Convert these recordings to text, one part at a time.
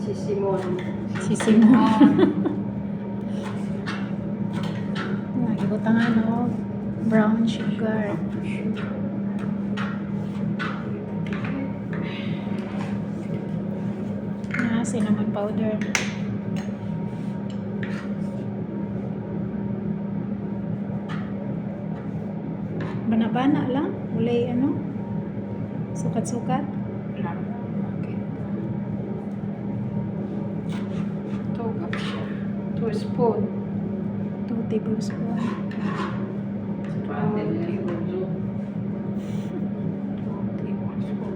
Si Simon. Si Simon. Nagibutang ano, brown sugar. Cinnamon powder. Bana-bana lang. Ulay ano, sukat-sukat. Okay. 2 cups siya. 2 spoon. 2 tablespoon. 2 tablespoon.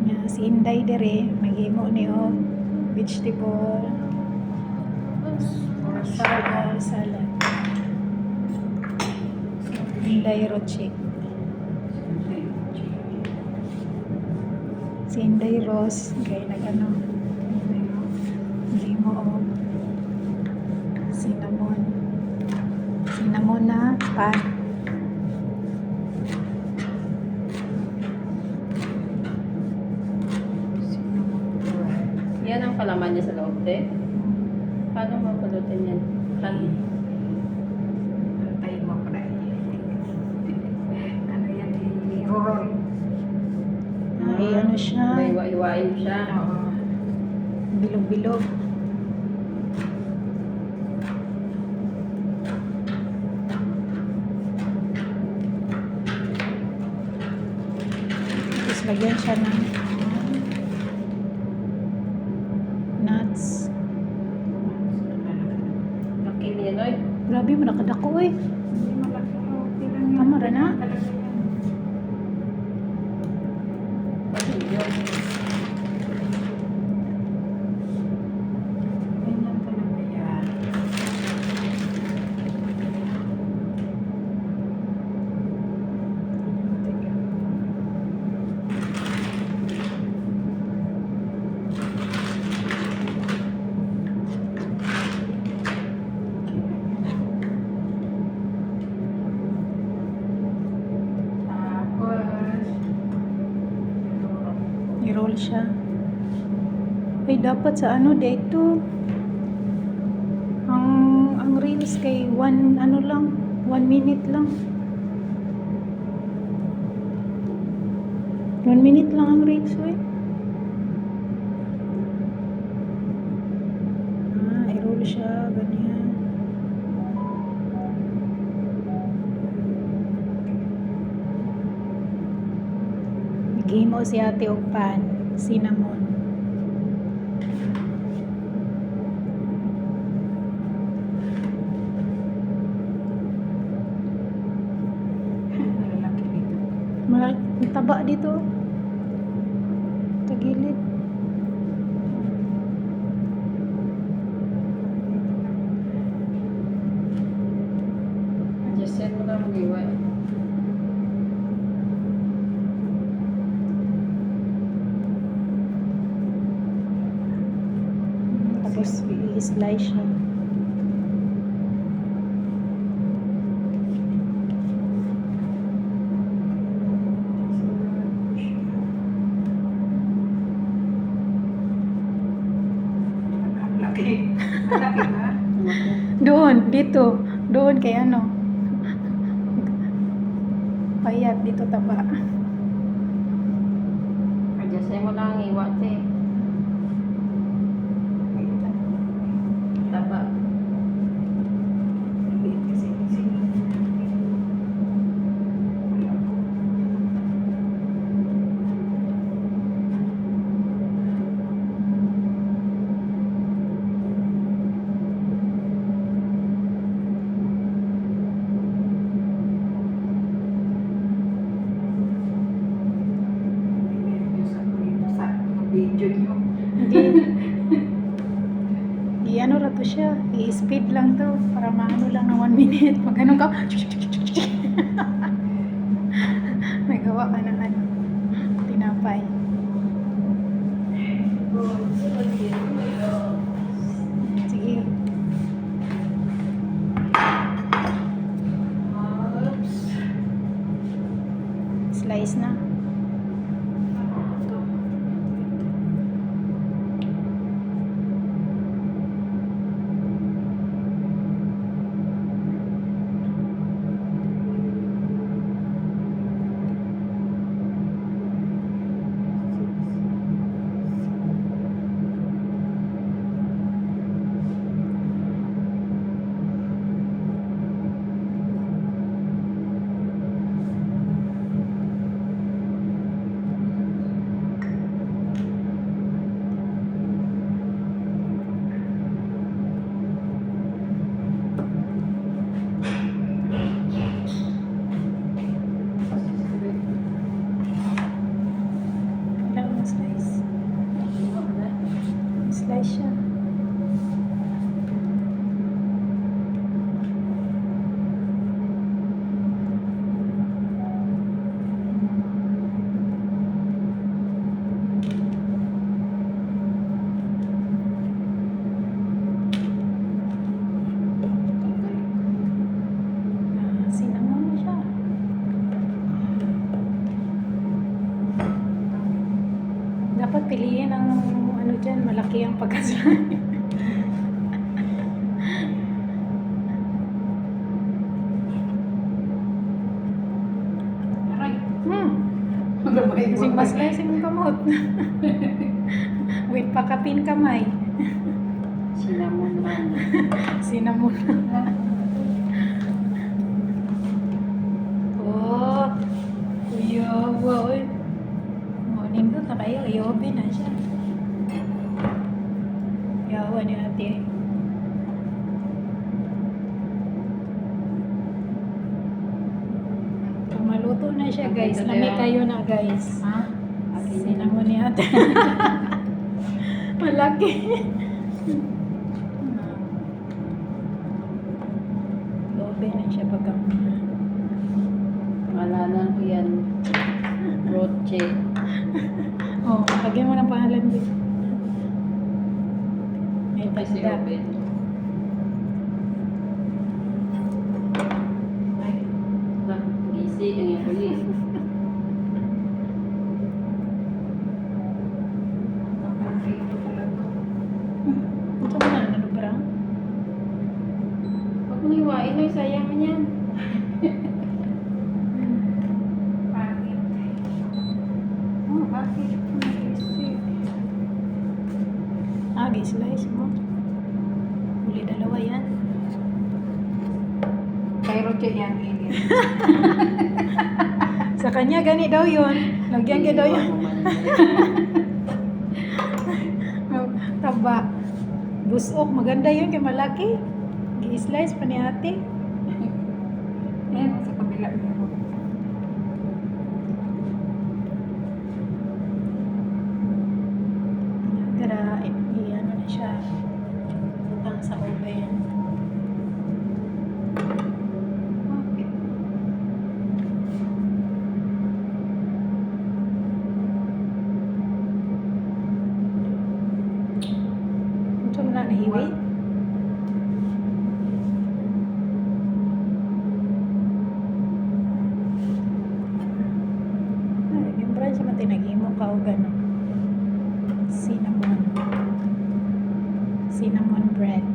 Nga, si Inday dere, maghimo ni og vegetable. Salad. Inday Roche. Si Inday Rose, kaya nag-ano, maghimo og cinnamon. Cinnamon na pan. Yan ang palaman niya sa loob, te. Paano mapulutin yan? Antay mo pa rin. Ano yan, i-roll. Ay, ano siya, May iwa-iwain siya. Oo. bilog-bilog. Tapos lagyan siya ng nuts. Laki niya, Noy. Grabe, manakadako eh. Hindi malaki. Okay lang yan. Tama rin, ha? Talaga yan. Ganyan talaga yan. Tapos, I-roll siya. Ay, dapat sa ano dito. Ang reels kay 1 ano lang, 1 minute lang. 1 minute lang ang reels, eh. I-roll siya, ganyan. Gihimo si ate og pan, cinnamon. malalaki dito. Ang taba dito. Tagilid. Just set mo lang mag-iwan. Tapos i-slice siya. Laki. Malaki ba? Doon, dito. Doon kay ano. Payat, dito taba. Just set mo lang ang iwa, te. Taba. Maliit kasi kasi. Video nyo. I-ano ra to siya. I-speed lang to. Para maano lang ng 1 minute. Magano ka. May gawa ka ng ano. Tinapay. Sige. Oops. Slice na. Ito. Ilang mo slice? Slice siya. Cinnamon na siya. Dapat piliin ang ano dyan, malaki ang pagkaslime. Aray. Kasing mas slice yung kamot. With pakapin kamay. Cinnamon man. Cinnamon. Oh, uyawa. Morning ko na kayo, iyobi na siya. Yawa ni ate. Kung maluto na siya guys, lami kayo na guys. Ha? Cinnamon ni ate. Malaki. Iyobi na siya pagka Pangalanan ko yan. Broche. oh, lagyan mo ng pangalan din. May Kasi tanda. open. Ay. Gisi ang yung huli. Perfecto talaga. Ito mo na, nalubrang. Huwag mo hiwain, ay sayang man yan. Pangit. Oh, bakit? Slice mo. Uli dalawa yan. Kay Roche yan, ini. Sa kanya, gani daw yun. Lagyan ka daw yun. Taba. Busok, maganda yun kay malaki. I-slice pa ni ate. Ayan, sa kabila meron. Tara, i-ano na siya. Butang sa oven. Okay. Ito mo na nahiwi. Yung brand siya matinagimo ka o gano'n. Cinnamon. Cinnamon bread.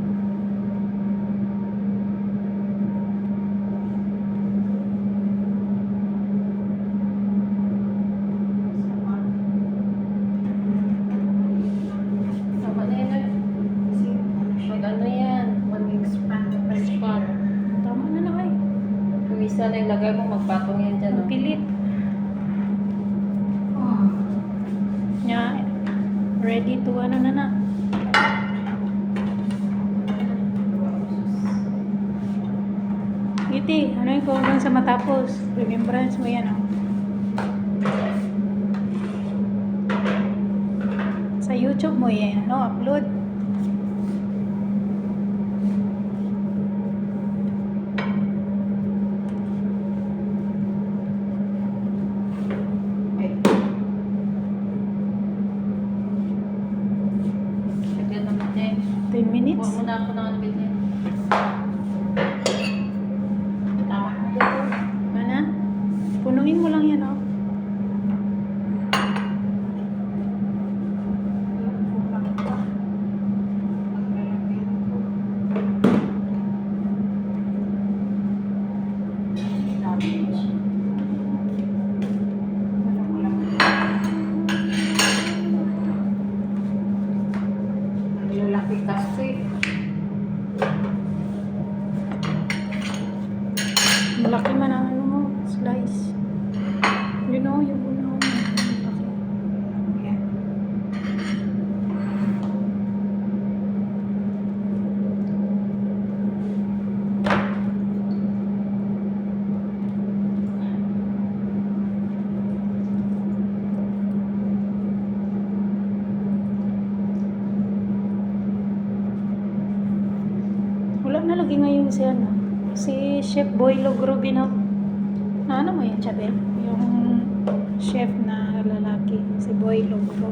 Tama na yan. Kasi ano siya, Mag-ano yan? mag-expand pa siya. Tama na na kayo. Yung isa na ilagay mo, magpatong yan dyan. Oh. Pilit. Oh. Nya, ready to ano na na. Iti, ano yung kung sa matapos? Remembrance mo yan, oh. Sa YouTube mo yan, no? Upload. Ay. Saglit naman din. 10 minutes. Huwag mo na ako ng ano bitin. Tama. Mana? Punuin mo lang yan, oh. lagi ngayon si ano? Si Chef Boy Logrobino. Na ano mo yan, Chabel? Yung chef na lalaki, si Boy Logro.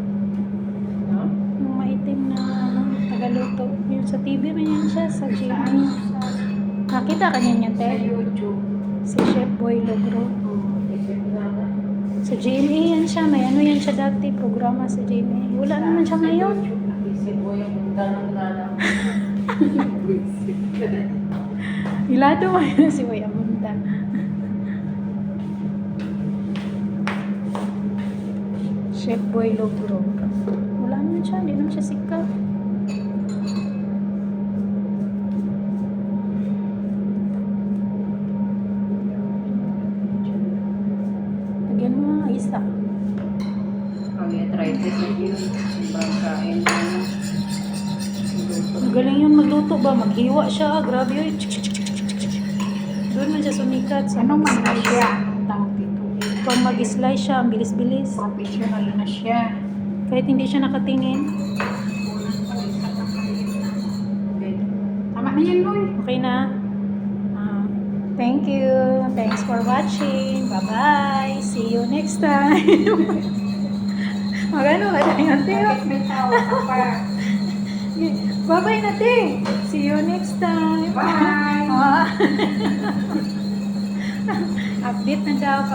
No? Yung maitim na ano, tagaluto. Yung sa TV man yan siya, sa GMA. Nakita ka niyan yan, Sa te? YouTube. Si Chef Boy Logro. Isip na na. Sa GMA yan siya, may ano yan siya dati, programa sa GMA. Wala naman siya ngayon. Isip mo yung punta ng lala. Ilado mo yun si Boy Amunta. Chef Boy Logro. Wala naman siya, hindi naman siya sikat. Lagyan mo nga isa. Pag-arthritis na yun. Ibang kain na na. Ang galing yun magluto ba? Maghiwa siya. Grabe yun. Doon man siya sumikat. Sa Ano man na siya? Anong tawag dito? Pag mag-slice siya, ang bilis-bilis. Professional na siya. Kahit hindi siya nakatingin. Tama na yan, Loy. Okay na? Thank you. Thanks for watching. Bye-bye. See you next time. Magano ka tayo, ate? Bakit may tawa ka pa? Bye-bye na, te. See you next time. Bye! Ah. Update na daw.